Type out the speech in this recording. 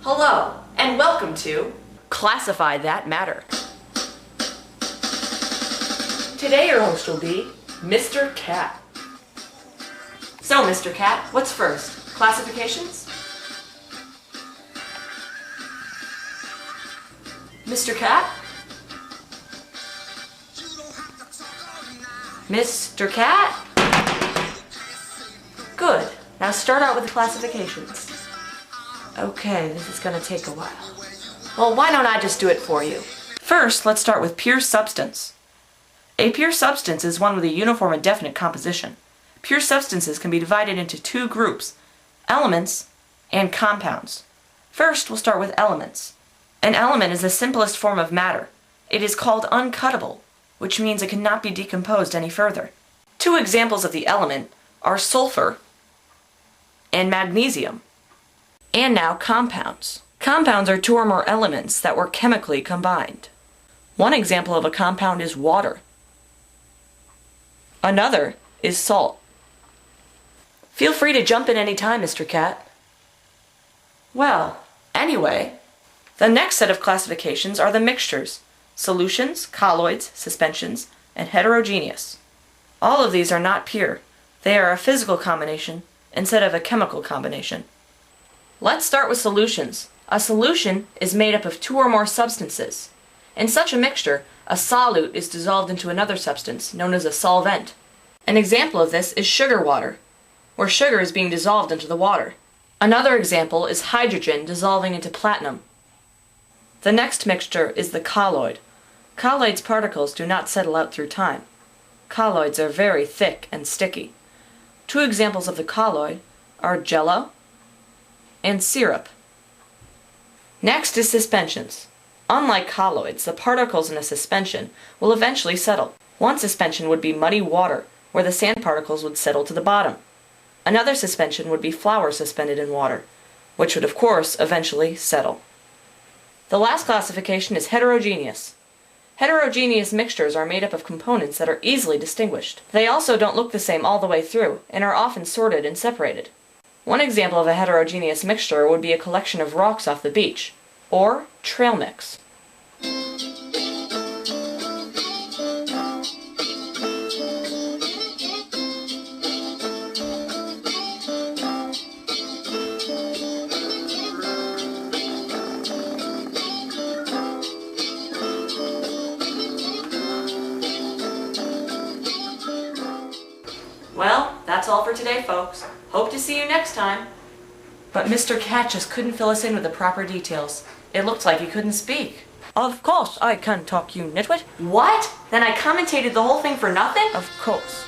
Hello, and welcome to Classify That Matter. Today your host will be Mr. Cat. So, Mr. Cat, what's first? Classifications? Mr. Cat? Mr. Cat? Good. Now start out with the classifications. Okay, this is gonna take a while. Well, why don't I just do it for you? First, let's start with pure substance. A pure substance is one with a uniform and definite composition. Pure substances can be divided into two groups, elements and compounds. First, we'll start with elements. An element is the simplest form of matter. It is called uncuttable, which means it cannot be decomposed any further. Two examples of the element are sulfur and magnesium. And now compounds. Compounds are two or more elements that were chemically combined. One example of a compound is water. Another is salt. Feel free to jump in any time, Mr. Cat. Well, anyway, the next set of classifications are the mixtures: solutions, colloids, suspensions, and heterogeneous. All of these are not pure. They are a physical combination instead of a chemical combination. Let's start with solutions. A solution is made up of two or more substances. In such a mixture, a solute is dissolved into another substance, known as a solvent. An example of this is sugar water, where sugar is being dissolved into the water. Another example is hydrogen dissolving into platinum. The next mixture is the colloid. Colloids' particles do not settle out through time. Colloids are very thick and sticky. Two examples of the colloid are jello and syrup. Next is suspensions. Unlike colloids, the particles in a suspension will eventually settle. One suspension would be muddy water, where the sand particles would settle to the bottom. Another suspension would be flour suspended in water, which would of course eventually settle. The last classification is heterogeneous. Heterogeneous mixtures are made up of components that are easily distinguished. They also don't look the same all the way through, and are often sorted and separated. One example of a heterogeneous mixture would be a collection of rocks off the beach, or trail mix. Well, that's all for today, folks. Hope to see you next time. But Mr. Cat just couldn't fill us in with the proper details. It looked like he couldn't speak. Of course I can talk, you nitwit. What? Then I commentated the whole thing for nothing? Of course.